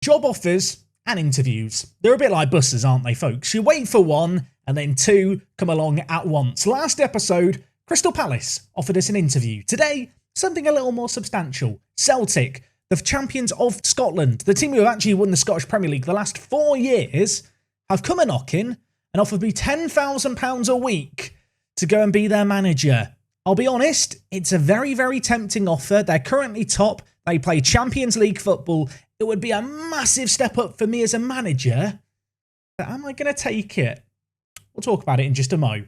job offers and interviews. They're a bit like buses, aren't they, folks? You wait for one and then two come along at once. Last episode, Crystal Palace offered us an interview. Today, something a little more substantial. Celtic, the champions of Scotland, the team who have actually won the Scottish Premier League the last 4 years, have come a-knocking and offered me £10,000 a week to go and be their manager. I'll be honest, it's a very, very tempting offer. They're currently top. They play Champions League football. It would be a massive step up for me as a manager. But am I going to take it? We'll talk about it in just a mo.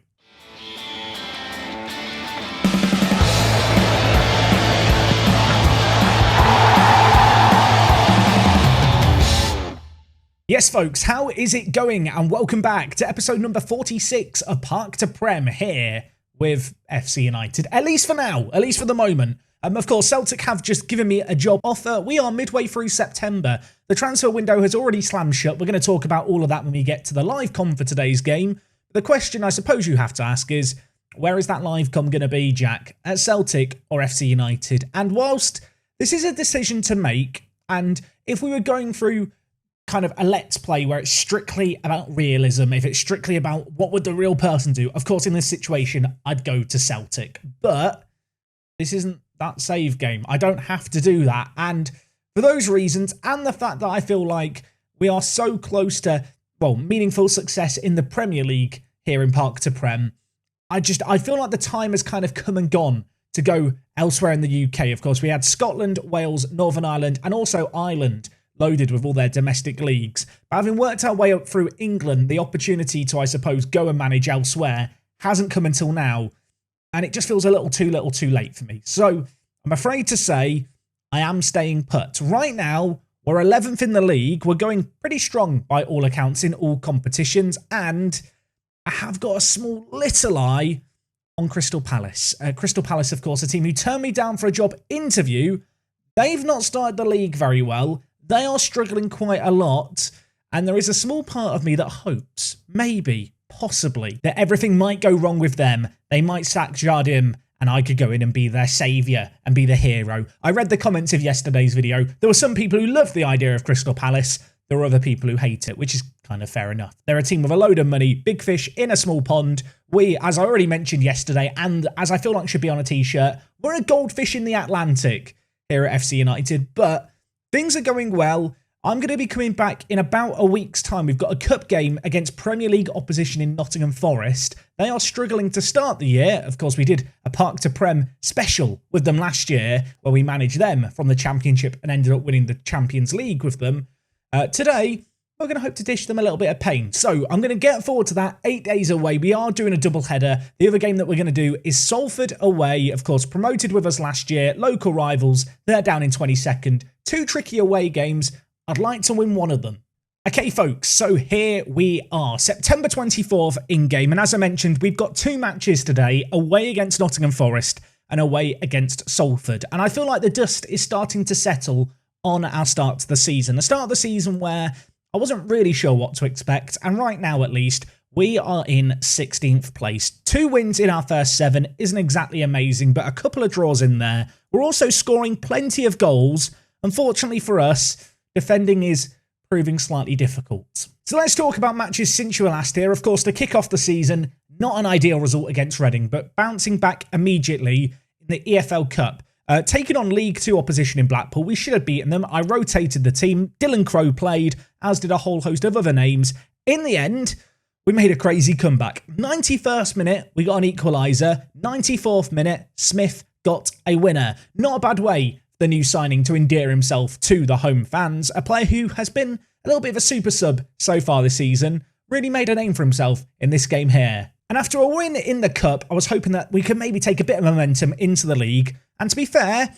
Yes, folks, how is it going? And welcome back to episode number 46 of Park to Prem here with FC United. At least for now, at least for the moment. Of course, Celtic have just given me a job offer. We are midway through September. The transfer window has already slammed shut. We're going to talk about all of that when we get to the live com for today's game. The question I suppose you have to ask is, where is that live com going to be, Jack? At Celtic or FC United? And whilst this is a decision to make, and if we were going through kind of a let's play where it's strictly about realism, if it's strictly about what would the real person do, of course in this situation I'd go to Celtic, but this isn't that save game. I don't have to do that, and for those reasons and the fact that I feel like we are so close to, well, meaningful success in the Premier League here in Park to Prem, I feel like the time has kind of come and gone to go elsewhere in the UK. Of course, we had Scotland, Wales, Northern Ireland and also Ireland loaded with all their domestic leagues. But having worked our way up through England, the opportunity to, I suppose, go and manage elsewhere hasn't come until now. And it just feels a little too late for me. So I'm afraid to say I am staying put. Right now, we're 11th in the league. We're going pretty strong by all accounts in all competitions. And I have got a small little eye on Crystal Palace. Crystal Palace, of course, a team who turned me down for a job interview. They've not started the league very well. They are struggling quite a lot, and there is a small part of me that hopes, maybe, possibly, that everything might go wrong with them. They might sack Jardim, and I could go in and be their saviour and be the hero. I read the comments of yesterday's video. There were some people who loved the idea of Crystal Palace. There were other people who hate it, which is kind of fair enough. They're a team with a load of money, big fish in a small pond. We, as I already mentioned yesterday, and as I feel like should be on a t-shirt, we're a goldfish in the Atlantic here at FC United, but things are going well. I'm going to be coming back in about a week's time. We've got a cup game against Premier League opposition in Nottingham Forest. They are struggling to start the year. Of course, we did a Park to Prem special with them last year where we managed them from the Championship and ended up winning the Champions League with them. Today, we're going to hope to dish them a little bit of pain. So I'm going to get forward to that 8 days away. We are doing a double header. The other game that we're going to do is Salford away. Of course, promoted with us last year. Local rivals. They're down in 22nd. 2 tricky away games. I'd like to win one of them. Okay, folks, so here we are. September 24th in-game. And as I mentioned, we've got 2 matches today. Away against Nottingham Forest and away against Salford. And I feel like the dust is starting to settle on our start to the season. The start of the season where I wasn't really sure what to expect, and right now at least, we are in 16th place. 2 wins in our first 7 isn't exactly amazing, but a couple of draws in there. We're also scoring plenty of goals. Unfortunately for us, defending is proving slightly difficult. So let's talk about matches since you were last here. Of course, to kick off the season, not an ideal result against Reading, but bouncing back immediately in the EFL Cup. Taking on League 2 opposition in Blackpool, we should have beaten them. I rotated the team. Dylan Crowe played, as did a whole host of other names. In the end, we made a crazy comeback. 91st minute, we got an equaliser. 94th minute, Smith got a winner. Not a bad way for the new signing to endear himself to the home fans. A player who has been a little bit of a super sub so far this season. Really made a name for himself in this game here. And after a win in the Cup, I was hoping that we could maybe take a bit of momentum into the league. And to be fair,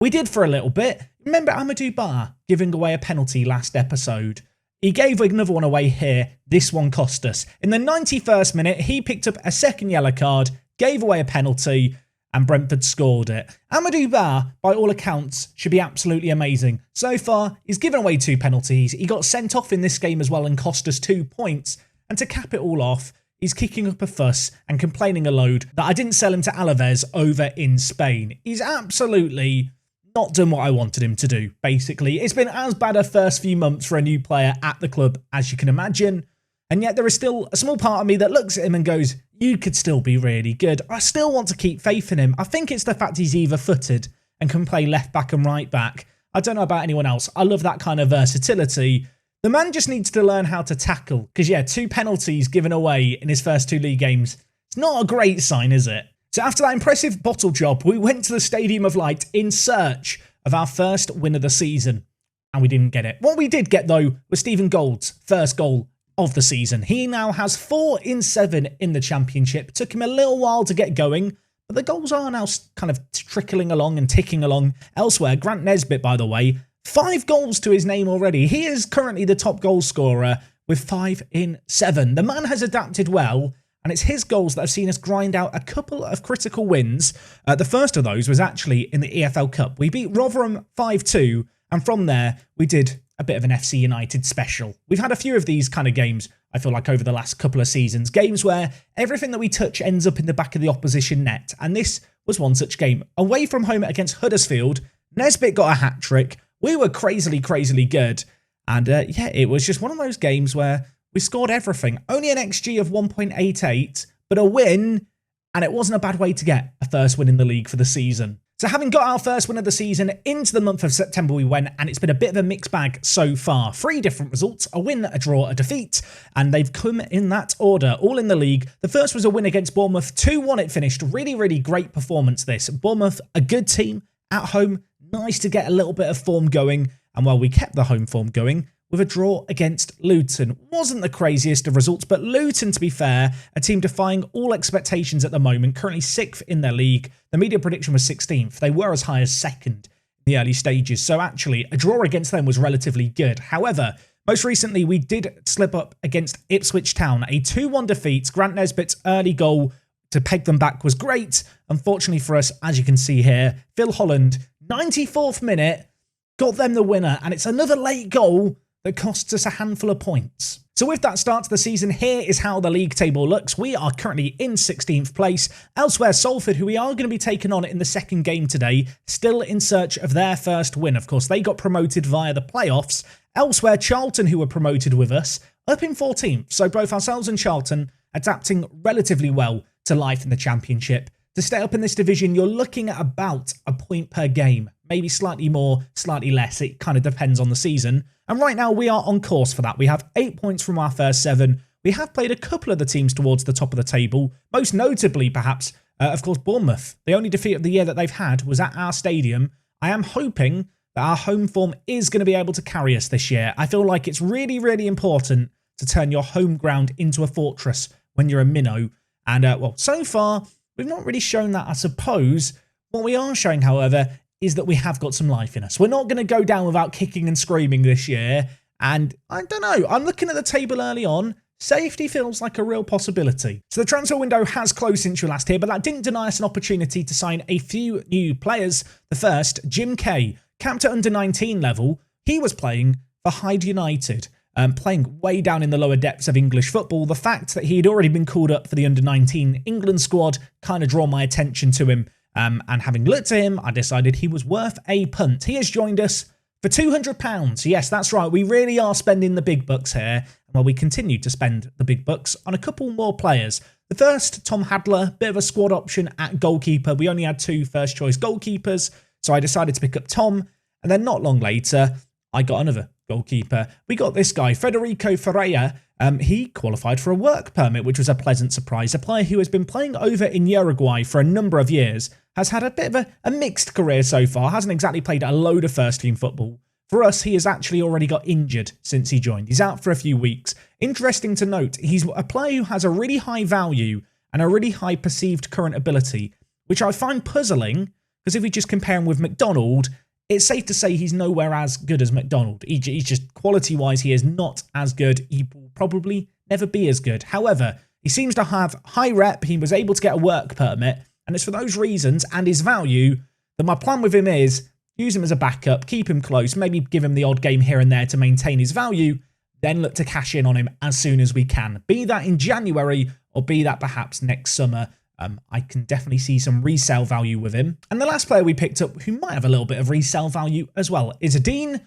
we did for a little bit. Remember Amadou Ba giving away a penalty last episode? He gave another one away here. This one cost us. In the 91st minute, he picked up a second yellow card, gave away a penalty, and Brentford scored it. Amadou Ba, by all accounts, should be absolutely amazing. So far, he's given away 2 penalties. He got sent off in this game as well and cost us 2 points. And to cap it all off, he's kicking up a fuss and complaining a load that I didn't sell him to Alaves over in Spain. He's absolutely not done what I wanted him to do, basically. It's been as bad a first few months for a new player at the club as you can imagine. And yet there is still a small part of me that looks at him and goes, you could still be really good. I still want to keep faith in him. I think it's the fact he's either-footed and can play left back and right back. I don't know about anyone else. I love that kind of versatility. The man just needs to learn how to tackle. Because, yeah, 2 penalties given away in his first 2 league games. It's not a great sign, is it? So after that impressive bottle job, we went to the Stadium of Light in search of our first win of the season. And we didn't get it. What we did get, though, was Stephen Gould's first goal of the season. He now has 4 in 7 in the Championship. It took him a little while to get going, but the goals are now kind of trickling along and ticking along elsewhere. Grant Nesbitt, by the way, 5 goals to his name already. He is currently the top goal scorer with 5 in 7. The man has adapted well, and it's his goals that have seen us grind out a couple of critical wins. The first of those was actually in the EFL Cup. We beat Rotherham 5-2, and from there, we did a bit of an FC United special. We've had a few of these kind of games, I feel like, over the last couple of seasons. Games where everything that we touch ends up in the back of the opposition net. And this was one such game. Away from home against Huddersfield, Nesbitt got a hat-trick. We were crazily, crazily good. And yeah, it was just one of those games where we scored everything. Only an XG of 1.88, but a win. And it wasn't a bad way to get a first win in the league for the season. So having got our first win of the season, into the month of September we went, and it's been a bit of a mixed bag so far. 3 different results, a win, a draw, a defeat, and they've come in that order, all in the league. The first was a win against Bournemouth, 2-1 it finished. Really, really great performance this. Bournemouth, a good team at home, nice to get a little bit of form going, and well, we kept the home form going with a draw against Luton. Wasn't the craziest of results, but Luton, to be fair, a team defying all expectations at the moment, currently 6th in their league. The media prediction was 16th. They were as high as 2nd in the early stages, so actually a draw against them was relatively good. However, most recently we did slip up against Ipswich Town, a 2-1 defeat. Grant Nesbitt's early goal to peg them back was great. Unfortunately for us, as you can see here, Phil Holland, 94th minute, got them the winner, and it's another late goal that costs us a handful of points. So with that start to the season, here is how the league table looks. We are currently in 16th place. Elsewhere, Salford, who we are going to be taking on in the second game today, still in search of their first win. Of course, they got promoted via the playoffs. Elsewhere, Charlton, who were promoted with us, up in 14th. So both ourselves and Charlton adapting relatively well to life in the Championship. To stay up in this division, you're looking at about a point per game. Maybe slightly more, slightly less. It kind of depends on the season. And right now, we are on course for that. We have 8 points from our first 7. We have played a couple of the teams towards the top of the table. Most notably, perhaps, of course, Bournemouth. The only defeat of the year that they've had was at our stadium. I am hoping that our home form is going to be able to carry us this year. I feel like it's really, really important to turn your home ground into a fortress when you're a minnow. And, well, so far, we've not really shown that, I suppose. What we are showing, however, is that we have got some life in us. We're not going to go down without kicking and screaming this year. And I don't know, I'm looking at the table early on. Safety feels like a real possibility. So the transfer window has closed since you last here, but that didn't deny us an opportunity to sign a few new players. The first, Jim Kay, capped at under 19 level. He was playing for Hyde United, playing way down in the lower depths of English football. The fact that he had already been called up for the under 19 England squad kind of drew my attention to him. And having looked at him, I decided he was worth a punt. He has joined us for £200. Yes, that's right. We really are spending the big bucks here. Well, we continue to spend the big bucks on a couple more players. The first, Tom Hadler, bit of a squad option at goalkeeper. We only had 2 first-choice goalkeepers, so I decided to pick up Tom. And then not long later, I got another goalkeeper. We got this guy, Federico Ferreira. He qualified for a work permit, which was a pleasant surprise. A player who has been playing over in Uruguay for a number of years, has had a bit of a mixed career so far, hasn't exactly played a load of first-team football. For us, he has actually already got injured since he joined. He's out for a few weeks. Interesting to note, he's a player who has a really high value and a really high perceived current ability, which I find puzzling, because if we just compare him with McDonald, it's safe to say he's nowhere as good as McDonald. He's just, quality-wise, he is not as good. He will probably never be as good. However, he seems to have high rep. He was able to get a work permit. And it's for those reasons and his value that my plan with him is use him as a backup, keep him close, maybe give him the odd game here and there to maintain his value, then look to cash in on him as soon as we can. Be that in January or be that perhaps next summer. I can definitely see some resale value with him. And the last player we picked up who might have a little bit of resale value as well is Addons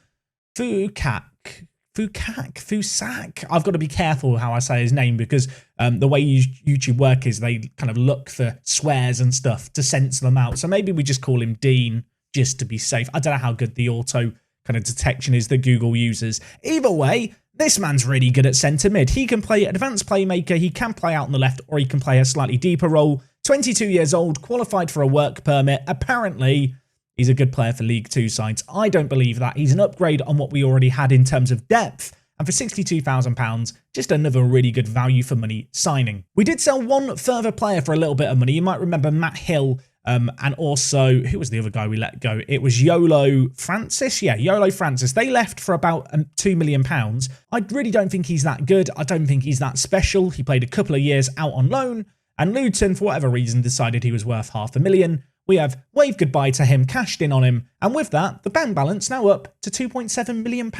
Fusak. I've got to be careful how I say his name because the way YouTube work is they kind of look for swears and stuff to censor them out. So maybe we just call him Dean just to be safe. I don't know how good the auto kind of detection is that Google uses. Either way, this man's really good at centre mid. He can play advanced playmaker, he can play out on the left, or he can play a slightly deeper role. 22 years old, qualified for a work permit. Apparently, he's a good player for League 2 sides. I don't believe that. He's an upgrade on what we already had in terms of depth. And for £62,000, just another really good value for money signing. We did sell one further player for a little bit of money. You might remember Matt Hill, and also, who was the other guy we let go? It was Yolo Francis. Yeah, Yolo Francis. They left for about £2 million. I really don't think he's that good. I don't think he's that special. He played a couple of years out on loan, and Luton, for whatever reason, decided he was worth £500,000. We have waved goodbye to him, cashed in on him, and with that, the bank balance now up to £2.7 million.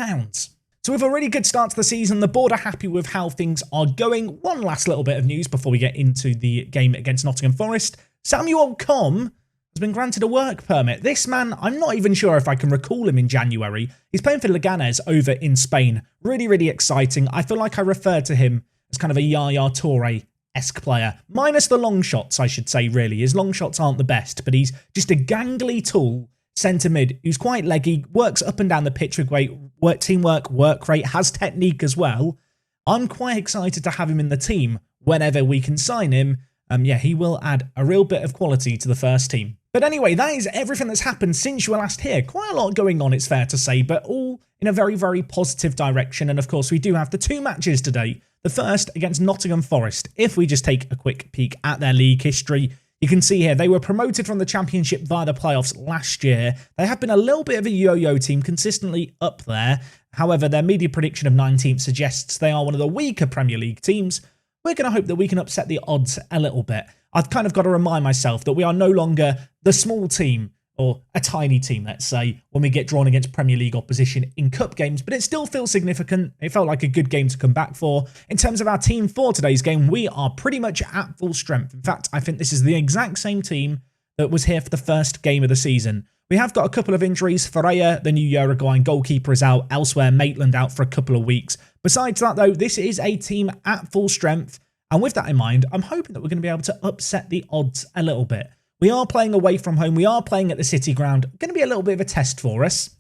So with a really good start to the season, the board are happy with how things are going. One last little bit of news before we get into the game against Nottingham Forest. Samuel Com has been granted a work permit. This man, I'm not even sure if I can recall him in January. He's playing for Leganés over in Spain. Really, really exciting. I feel like I refer to him as kind of a Yaya Toure-esque player. Minus the long shots, I should say, really. His long shots aren't the best, but he's just a gangly tool centre mid who's quite leggy, works up and down the pitch with great teamwork, work rate, has technique as well. I'm quite excited to have him in the team whenever we can sign him. Yeah, he will add a real bit of quality to the first team. But anyway, that is everything that's happened since you were last here. Quite a lot going on, it's fair to say, but all in a very, very positive direction. And of course, we do have the 2 matches today. The first against Nottingham Forest. If we just take a quick peek at their league history, you can see here they were promoted from the Championship via the playoffs last year. They have been a little bit of a yo-yo team, consistently up there. However, their media prediction of 19th suggests they are one of the weaker Premier League teams. We're going to hope that we can upset the odds a little bit. I've kind of got to remind myself that we are no longer the small team, or a tiny team, let's say, when we get drawn against Premier League opposition in cup games, but it still feels significant. It felt like a good game to come back for. In terms of our team for today's game, we are pretty much at full strength. In fact, I think this is the exact same team that was here for the first game of the season. We have got a couple of injuries. Ferreira, the new Uruguayan goalkeeper, is out. Elsewhere, Maitland out for a couple of weeks. Besides that, though, this is a team at full strength. And with that in mind, I'm hoping that we're going to be able to upset the odds a little bit. We are playing away from home. We are playing at the City Ground. Going to be a little bit of a test for us.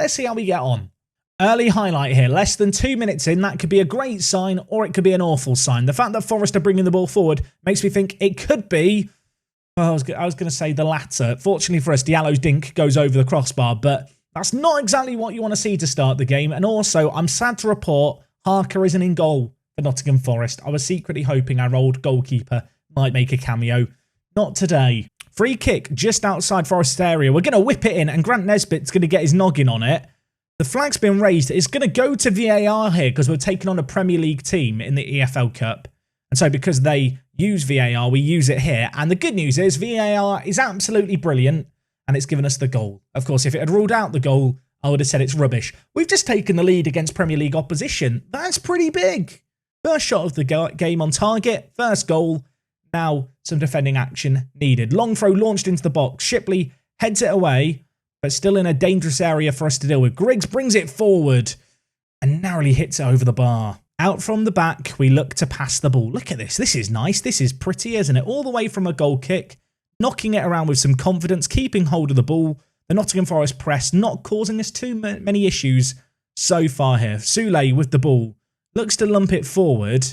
Let's see how we get on. Early highlight here. Less than 2 minutes in. That could be a great sign or it could be an awful sign. The fact that Forest are bringing the ball forward makes me think it could be... Well, I was going to say the latter. Fortunately for us, Diallo's dink goes over the crossbar, but that's not exactly what you want to see to start the game. And also, I'm sad to report Harker isn't in goal for Nottingham Forest. I was secretly hoping our old goalkeeper might make a cameo. Not today. Free kick just outside Forest's area. We're going to whip it in and Grant Nesbitt's going to get his noggin on it. The flag's been raised. It's going to go to VAR here because we're taking on a Premier League team in the EFL Cup. And so because they use VAR, we use it here. And the good news is VAR is absolutely brilliant and it's given us the goal. Of course, if it had ruled out the goal, I would have said it's rubbish. We've just taken the lead against Premier League opposition. That's pretty big. First shot of the game on target. First goal. Now some defending action needed. Long throw launched into the box. Shipley heads it away, but still in a dangerous area for us to deal with. Griggs brings it forward and narrowly hits it over the bar. Out from the back, we look to pass the ball. Look at this. This is nice. This is pretty, isn't it? All the way from a goal kick, knocking it around with some confidence, keeping hold of the ball. The Nottingham Forest press not causing us too many issues so far here. Soulé with the ball. Looks to lump it forward.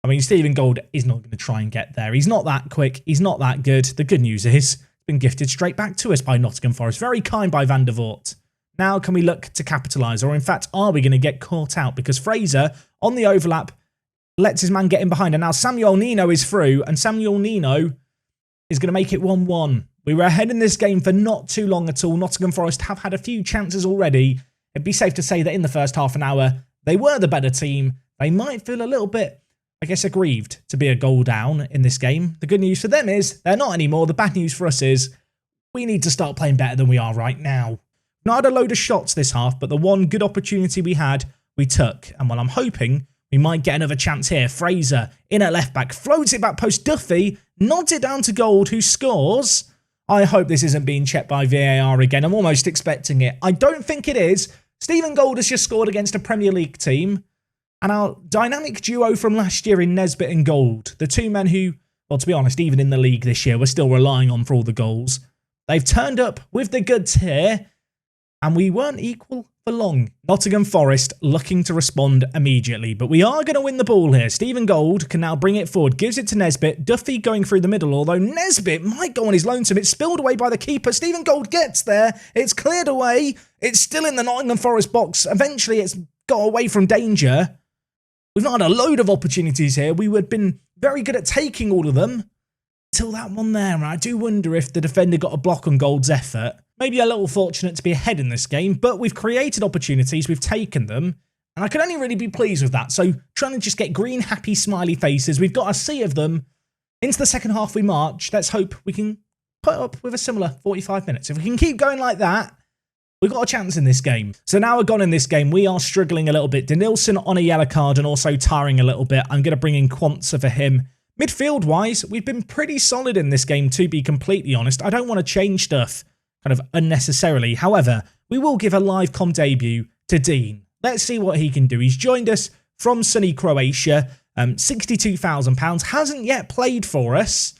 I mean, Stephen Gold is not going to try and get there. He's not that quick. He's not that good. The good news is it's been gifted straight back to us by Nottingham Forest. Very kind by Van der Voort. Now can we look to capitalise? Or in fact, are we going to get caught out? Because Fraser, on the overlap, lets his man get in behind. And now Samuel Nino is through. And Samuel Nino is going to make it 1-1. We were ahead in this game for not too long at all. Nottingham Forest have had a few chances already. It'd be safe to say that in the first half an hour, they were the better team. They might feel a little bit, I guess, aggrieved to be a goal down in this game. The good news for them is they're not anymore. The bad news for us is we need to start playing better than we are right now. Not had a load of shots this half, but the one good opportunity we had, we took. And while I'm hoping We might get another chance here. Fraser in at left back, floats it back post. Duffy nods it down to Gold, who scores. I hope this isn't being checked by VAR again. I'm almost expecting it. I don't think it is. Stephen Gold has just scored against a Premier League team. And our dynamic duo from last year in Nesbitt and Gold, the two men who, well, to be honest, even in the league this year, we're still relying on for all the goals. They've turned up with the goods here, and we weren't equal for long. Nottingham Forest looking to respond immediately, but we are going to win the ball here. Stephen Gold can now bring it forward, gives it to Nesbitt. Duffy going through the middle, although Nesbitt might go on his lonesome. It's spilled away by the keeper. Stephen Gold gets there. It's cleared away. It's still in the Nottingham Forest box. Eventually, it's got away from danger. We've not had a load of opportunities here. We would have been very good at taking all of them until that one there. And I do wonder if the defender got a block on Gold's effort. Maybe a little fortunate to be ahead in this game, but we've created opportunities, we've taken them, and I can only really be pleased with that. So trying to just get green, happy, smiley faces. We've got a sea of them. Into the second half we march. Let's hope we can put up with a similar 45 minutes. If we can keep going like that, we've got a chance in this game. So now we're gone in this game. We are struggling a little bit. Denilson on a yellow card and also tiring a little bit. I'm going to bring in Quantza for him. Midfield-wise, we've been pretty solid in this game, to be completely honest. I don't want to change stuff kind of unnecessarily. However, we will give a live com debut to Dean. Let's see what he can do. He's joined us from sunny Croatia. £62,000. Hasn't yet played for us.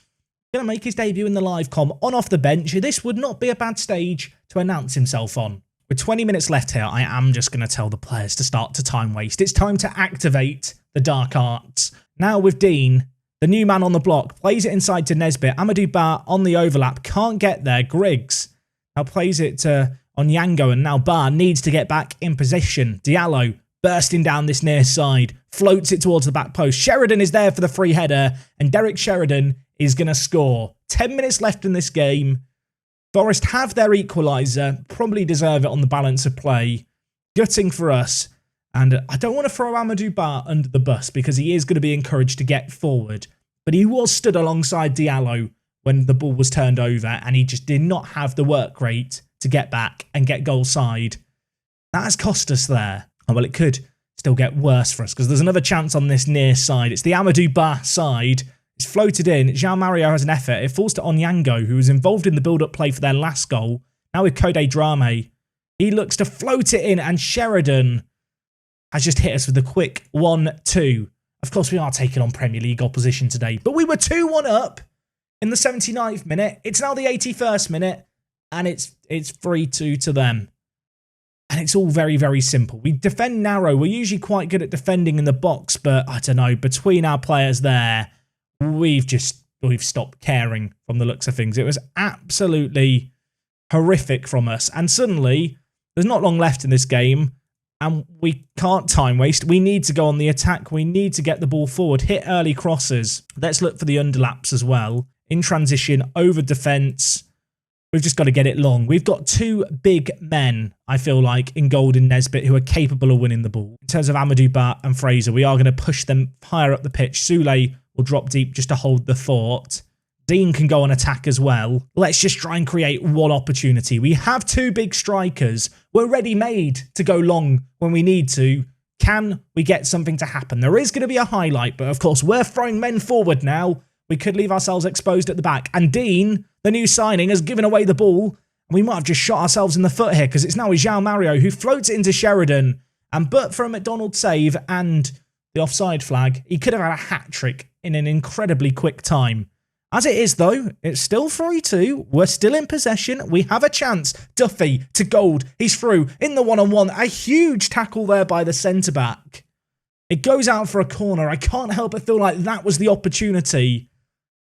Going to make his debut in the live com on off the bench. This would not be a bad stage to announce himself on. With 20 minutes left here, I am just going to tell the players to start to time waste. It's time to activate the dark arts. Now with Dean, the new man on the block, plays it inside to Nesbitt. Amadou Ba on the overlap, can't get there. Griggs now plays it to Onyango, and now Ba needs to get back in position. Diallo bursting down this near side, floats it towards the back post. Sheridan is there for the free header, and Derek Sheridan is going to score. 10 minutes left in this game. Forest have their equaliser, probably deserve it on the balance of play. Gutting for us. And I don't want to throw Amadou Ba under the bus because he is going to be encouraged to get forward. But he was stood alongside Diallo when the ball was turned over, and he just did not have the work rate to get back and get goal side. That has cost us there. Oh, well, it could still get worse for us because there's another chance on this near side. It's the Amadou Ba side. It's floated in. Jean Mario has an effort. It falls to Onyango, who was involved in the build-up play for their last goal. Now with Kode Drame. He looks to float it in, and Sheridan has just hit us with a quick 1-2. Of course, we are taking on Premier League opposition today, but we were 2-1 up in the 79th minute. It's now the 81st minute, and it's 3-2 to them. And it's all very, very simple. We defend narrow. We're usually quite good at defending in the box, but I don't know, between our players there, we've stopped caring from the looks of things. It was absolutely horrific from us. And suddenly, there's not long left in this game, and we can't time waste. We need to go on the attack. We need to get the ball forward, hit early crosses. Let's look for the underlaps as well. In transition, over defence. We've just got to get it long. We've got two big men, I feel like, in Gold and Nesbitt who are capable of winning the ball. In terms of Amadou Ba and Fraser, we are going to push them higher up the pitch. Soulé will drop deep just to hold the fort. Dean can go on attack as well. Let's just try and create one opportunity. We have two big strikers. We're ready-made to go long when we need to. Can we get something to happen? There is going to be a highlight, but of course, we're throwing men forward now. We could leave ourselves exposed at the back. And Dean, the new signing, has given away the ball. We might have just shot ourselves in the foot here because it's now Jean Mario who floats it into Sheridan. And but for a McDonald save and the offside flag, he could have had a hat-trick in an incredibly quick time. As it is, though, it's still 3-2. We're still in possession. We have a chance. Duffy to Gold. He's through in the one-on-one. A huge tackle there by the centre-back. It goes out for a corner. I can't help but feel like that was the opportunity.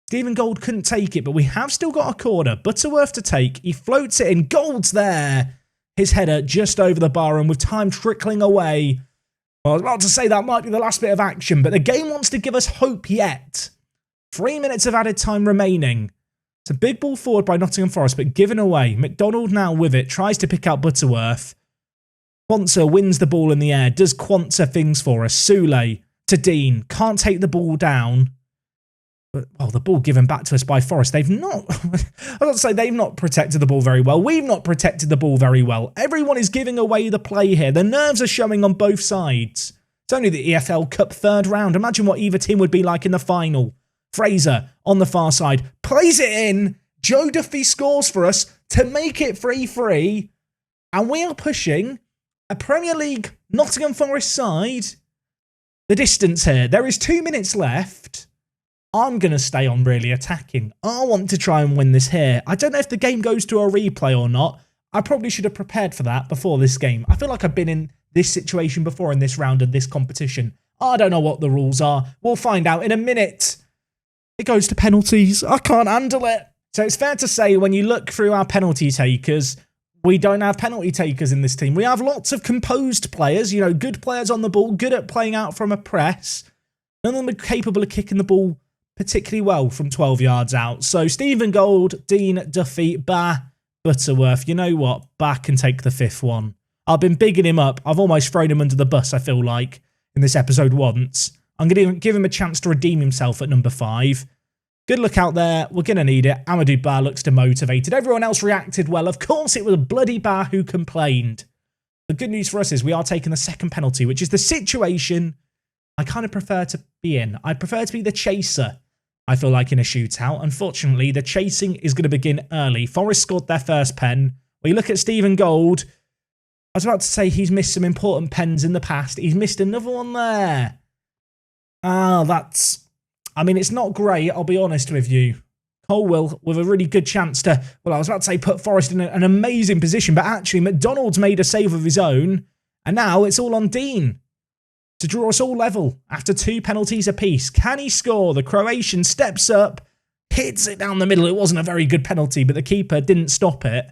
Stephen Gold couldn't take it, but we have still got a corner. Butterworth to take. He floats it in. Gold's there. His header just over the bar, and with time trickling away. Well, I was about to say that might be the last bit of action, but the game wants to give us hope yet. 3 minutes of added time remaining. It's a big ball forward by Nottingham Forest, but given away. McDonald now with it, tries to pick out Butterworth. Quantza wins the ball in the air. Does Quantza things for us. Soulé to Dean. Can't take the ball down. But, well, the ball given back to us by Forest. They've not, I don't say they've not protected the ball very well. We've not protected the ball very well. Everyone is giving away the play here. The nerves are showing on both sides. It's only the EFL Cup third round. Imagine what either team would be like in the final. Fraser on the far side plays it in. Joe Duffy scores for us to make it 3-3. And we are pushing a Premier League Nottingham Forest side the distance here. There is 2 minutes left. I'm going to stay on really attacking. I want to try and win this here. I don't know if the game goes to a replay or not. I probably should have prepared for that before this game. I feel like I've been in this situation before in this round of this competition. I don't know what the rules are. We'll find out in a minute. It goes to penalties. I can't handle it. So it's fair to say when you look through our penalty takers, we don't have penalty takers in this team. We have lots of composed players, you know, good players on the ball, good at playing out from a press. None of them are capable of kicking the ball particularly well from 12 yards out. So Stephen Gold, Dean Duffy, Bah, Butterworth. You know what? Bah can take the 5th one. I've been bigging him up. I've almost thrown him under the bus, I feel like, in this episode once. I'm going to give him a chance to redeem himself at number 5. Good look out there. We're going to need it. Amadou Bah looks demotivated. Everyone else reacted well. Of course, it was bloody Bah who complained. The good news for us is we are taking the second penalty, which is the situation I kind of prefer to be in. I prefer to be the chaser, I feel like, in a shootout. Unfortunately, the chasing is going to begin early. Forest scored their first pen. We look at Stephen Gold. I was about to say he's missed some important pens in the past. He's missed another one there. I mean, it's not great, I'll be honest with you. Colwell with a really good chance to, well, I was about to say put Forest in an amazing position, but actually McDonald's made a save of his own, and now it's all on Dean to draw us all level after 2 penalties apiece. Can he score? The Croatian steps up, hits it down the middle. It wasn't a very good penalty, but the keeper didn't stop it.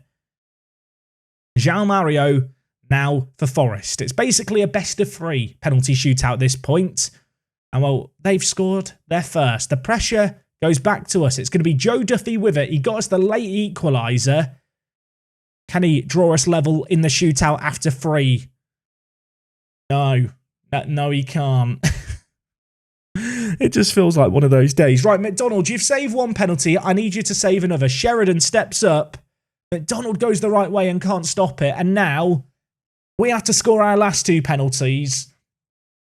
João Mario now for Forest. It's basically a best of 3 penalty shootout at this point. And well, they've scored their first. The pressure goes back to us. It's going to be Joe Duffy with it. He got us the late equaliser. Can he draw us level in the shootout after 3? No. No, he can't. It just feels like one of those days. Right, McDonald, you've saved 1 penalty. I need you to save another. Sheridan steps up. McDonald goes the right way and can't stop it. And now we have to score our last 2 penalties.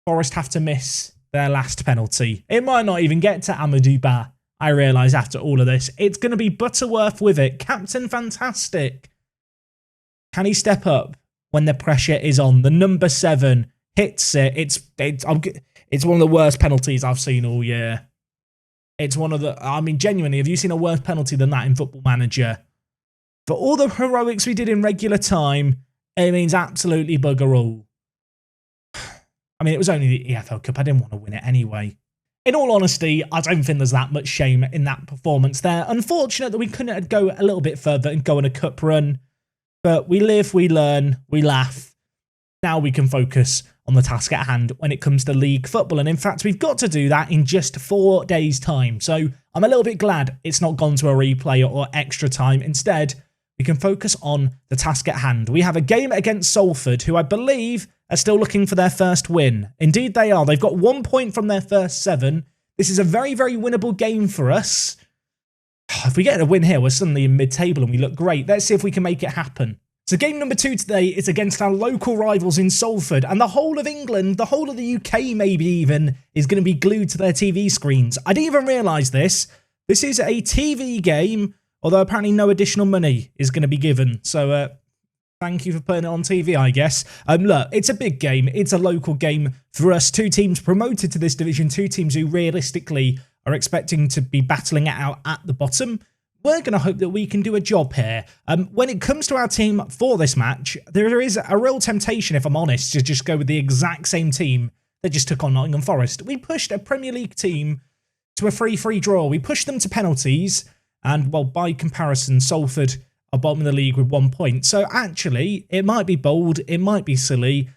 Forest have to miss their last penalty. It might not even get to Amadou Bah, I realise after all of this. It's going to be Butterworth with it. Captain Fantastic. Can he step up when the pressure is on? The number 7 hits it. It's one of the worst penalties I've seen all year. It's one of the... I mean, genuinely, have you seen a worse penalty than that in Football Manager? For all the heroics we did in regular time, it means absolutely bugger all. I mean, it was only the EFL Cup. I didn't want to win it anyway. In all honesty, I don't think there's that much shame in that performance there. Unfortunate that we couldn't go a little bit further and go on a cup run. But we live, we learn, we laugh. Now we can focus on the task at hand when it comes to league football. And in fact, we've got to do that in just 4 days' time. So I'm a little bit glad it's not gone to a replay or extra time. Instead, we can focus on the task at hand. We have a game against Salford, who I believe are still looking for their first win. Indeed, they are. They've got 1 point from their first 7. This is a very, very winnable game for us. If we get a win here, we're suddenly in mid-table and we look great. Let's see if we can make it happen. So game number 2 today is against our local rivals in Salford, and the whole of England, the whole of the UK maybe even, is going to be glued to their TV screens. I didn't even realise this. This is a TV game, although apparently no additional money is going to be given. So thank you for putting it on TV, I guess. Look, it's a big game. It's a local game for us. 2 teams promoted to this division, 2 teams who realistically are expecting to be battling it out at the bottom. We're going to hope that we can do a job here. When it comes to our team for this match, there is a real temptation, if I'm honest, to just go with the exact same team that just took on Nottingham Forest. We pushed a Premier League team to a 3-3 draw. We pushed them to penalties, and, well, by comparison, Salford are bottom of the league with 1 point. So, actually, it might be bold, it might be silly.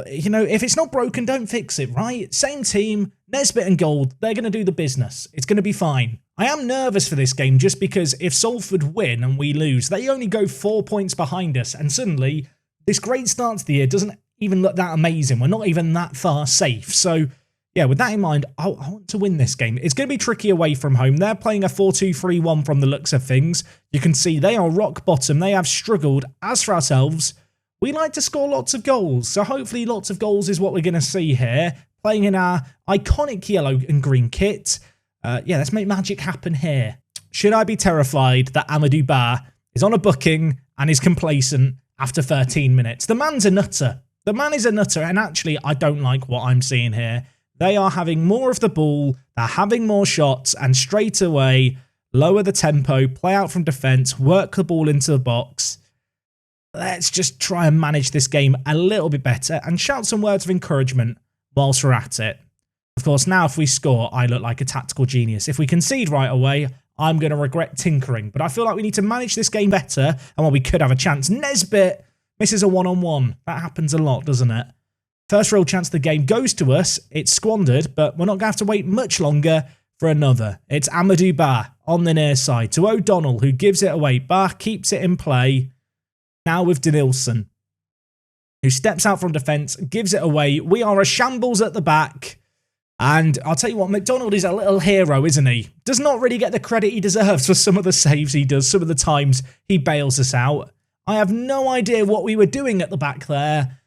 You know, if it's not broken, don't fix it, right? Same team, Nesbitt and Gold, they're going to do the business. It's going to be fine. I am nervous for this game just because if Salford win and we lose, they only go 4 points behind us. And suddenly, this great start to the year doesn't even look that amazing. We're not even that far safe. So, yeah, with that in mind, I want to win this game. It's going to be tricky away from home. They're playing a 4-2-3-1 from the looks of things. You can see they are rock bottom. They have struggled. As for ourselves, we like to score lots of goals. So hopefully lots of goals is what we're going to see here. Playing in our iconic yellow and green kit. Yeah, let's make magic happen here. Should I be terrified that Amadou Ba is on a booking and is complacent after 13 minutes? The man's a nutter. The man is a nutter, and actually, I don't like what I'm seeing here. They are having more of the ball, they're having more shots, and straight away, lower the tempo, play out from defence, work the ball into the box. Let's just try and manage this game a little bit better and shout some words of encouragement whilst we're at it. Of course, now if we score, I look like a tactical genius. If we concede right away, I'm going to regret tinkering. But I feel like we need to manage this game better, and while we could have a chance, Nesbitt misses a one-on-one. That happens a lot, doesn't it? First real chance of the game goes to us. It's squandered, but we're not going to have to wait much longer for another. It's Amadou Ba on the near side to O'Donnell, who gives it away. Ba keeps it in play. Now with Denilson, who steps out from defence, gives it away. We are a shambles at the back. And I'll tell you what, McDonald is a little hero, isn't he? Does not really get the credit he deserves for some of the saves he does, some of the times he bails us out. I have no idea what we were doing at the back there.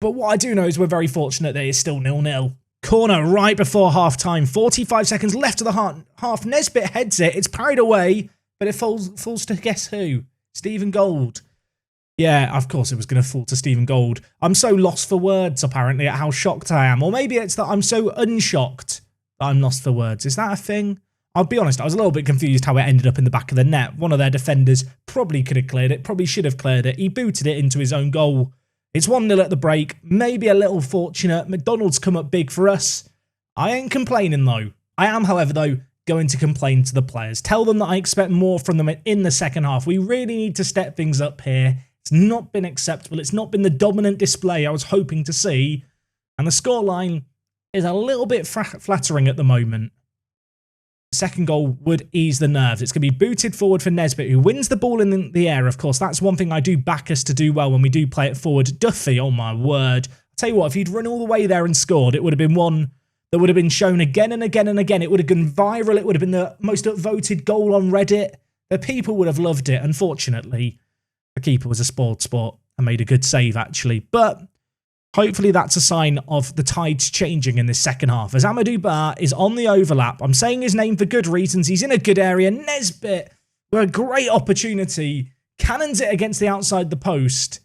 But what I do know is we're very fortunate that it's still 0-0. Corner right before half-time. 45 seconds left of the half. Nesbitt heads it. It's parried away, but it falls to guess who? Stephen Gold. Yeah, of course it was going to fall to Stephen Gold. I'm so lost for words, apparently, at how shocked I am. Or maybe it's that I'm so unshocked that I'm lost for words. Is that a thing? I'll be honest, I was a little bit confused how it ended up in the back of the net. One of their defenders probably could have cleared it, probably should have cleared it. He booted it into his own goal. It's 1-0 at the break. Maybe a little fortunate. McDonald's come up big for us. I ain't complaining, though. I am, however, though, going to complain to the players. Tell them that I expect more from them in the second half. We really need to step things up here. It's not been acceptable. It's not been the dominant display I was hoping to see. And the scoreline is a little bit flattering at the moment. The second goal would ease the nerves. It's going to be booted forward for Nesbitt, who wins the ball in the air, of course. That's one thing I do back us to do well when we do play it forward. Duffy, oh my word. I'll tell you what, if he'd run all the way there and scored, it would have been one that would have been shown again and again and again. It would have gone viral. It would have been the most upvoted goal on Reddit. The people would have loved it. Unfortunately, the keeper was a spoiled sport and made a good save, actually. But hopefully that's a sign of the tides changing in this second half. As Amadou Ba is on the overlap. I'm saying his name for good reasons. He's in a good area. Nesbitt, with a great opportunity, cannons it against the outside the post.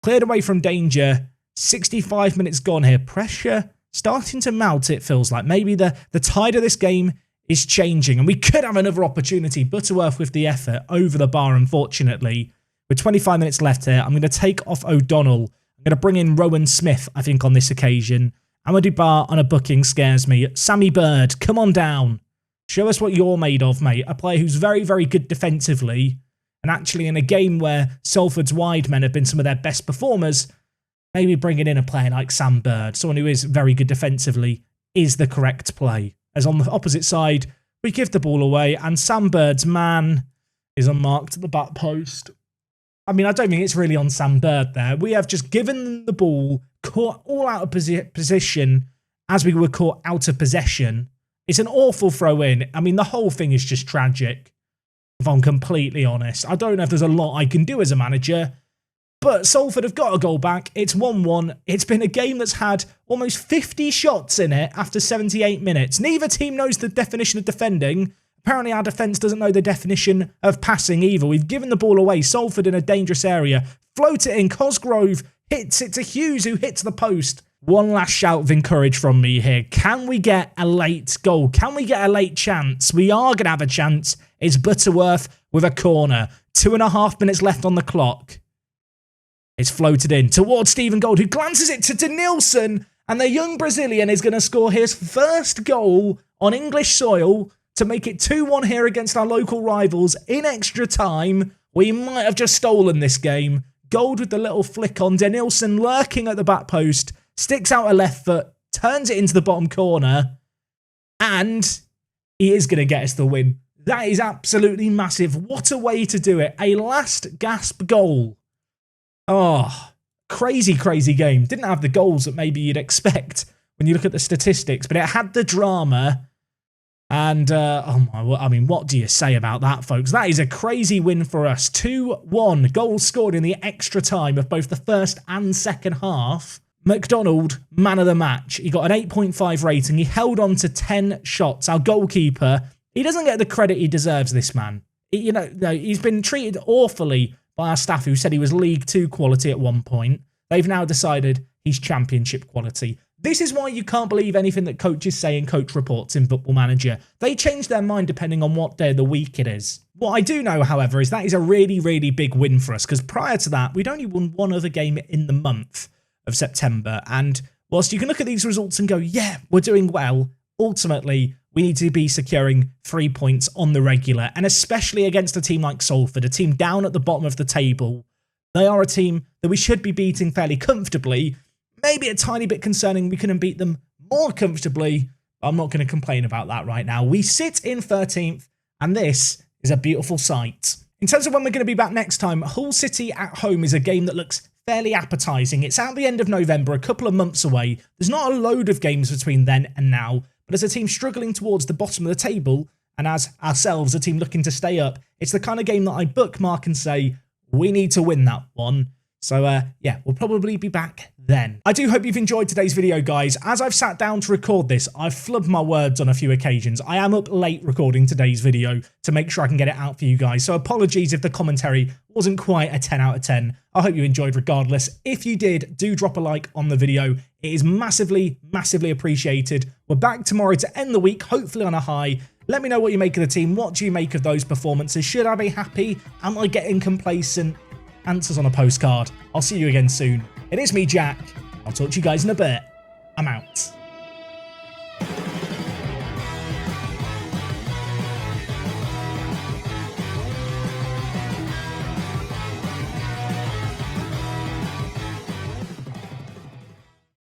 Cleared away from danger. 65 minutes gone here. Pressure starting to mount, it feels like. Maybe the tide of this game is changing. And we could have another opportunity. Butterworth with the effort over the bar, unfortunately. With 25 minutes left here, I'm going to take off O'Donnell. I'm going to bring in Rowan Smith, I think, on this occasion. Amadou Ba on a booking scares me. Sammy Bird, come on down. Show us what you're made of, mate. A player who's very, very good defensively. And actually, in a game where Salford's wide men have been some of their best performers, maybe bringing in a player like Sam Bird, someone who is very good defensively, is the correct play. As on the opposite side, we give the ball away, and Sam Bird's man is unmarked at the back post. I mean, I don't think it's really on Sam Bird there. We have just given the ball, caught all out of position as we were caught out of possession. It's an awful throw-in. I mean, the whole thing is just tragic, if I'm completely honest. I don't know if there's a lot I can do as a manager, but Salford have got a goal back. It's 1-1. It's been a game that's had almost 50 shots in it after 78 minutes. Neither team knows the definition of defending. Apparently our defence doesn't know the definition of passing either. We've given the ball away. Salford in a dangerous area. Float it in. Cosgrove hits it to Hughes, who hits the post. One last shout of encourage from me here. Can we get a late goal? Can we get a late chance? We are going to have a chance. It's Butterworth with a corner. 2.5 minutes left on the clock. It's floated in towards Stephen Gold, who glances it to Denilson. And the young Brazilian is going to score his first goal on English soil to make it 2-1 here against our local rivals in extra time. We might have just stolen this game. Gold with the little flick on. Denilson lurking at the back post. Sticks out a left foot. Turns it into the bottom corner. And he is going to get us the win. That is absolutely massive. What a way to do it. A last gasp goal. Oh, crazy, crazy game. Didn't have the goals that maybe you'd expect when you look at the statistics. But it had the drama. And, I mean, what do you say about that, folks? That is a crazy win for us. 2-1, goals scored in the extra time of both the first and second half. McDonald, man of the match. He got an 8.5 rating. He held on to 10 shots. Our goalkeeper, he doesn't get the credit he deserves, this man. He's been treated awfully by our staff who said he was League 2 quality at one point. They've now decided he's Championship quality. This is why you can't believe anything that coaches say in coach reports in Football Manager. They change their mind depending on what day of the week it is. What I do know, however, is that is a really, really big win for us, because prior to that, we'd only won one other game in the month of September. And whilst you can look at these results and go, yeah, we're doing well, ultimately, we need to be securing 3 points on the regular, and especially against a team like Salford, a team down at the bottom of the table. They are a team that we should be beating fairly comfortably. Maybe a tiny bit concerning we couldn't beat them more comfortably. I'm not going to complain about that right now. We sit in 13th, and this is a beautiful sight. In terms of when we're going to be back next time, Hull City at home is a game that looks fairly appetising. It's at the end of November, a couple of months away. There's not a load of games between then and now, but as a team struggling towards the bottom of the table, and as ourselves, a team looking to stay up, it's the kind of game that I bookmark and say, we need to win that one. So, yeah, we'll probably be back then. I do hope you've enjoyed today's video, guys. As I've sat down to record this, I've flubbed my words on a few occasions. I am up late recording today's video to make sure I can get it out for you guys. So apologies if the commentary wasn't quite a 10 out of 10. I hope you enjoyed regardless. If you did, do drop a like on the video. It is massively, massively appreciated. We're back tomorrow to end the week, hopefully on a high. Let me know what you make of the team. What do you make of those performances? Should I be happy? Am I getting complacent? Answers on a postcard. I'll see you again soon. It is me, Jack. I'll talk to you guys in a bit. I'm out.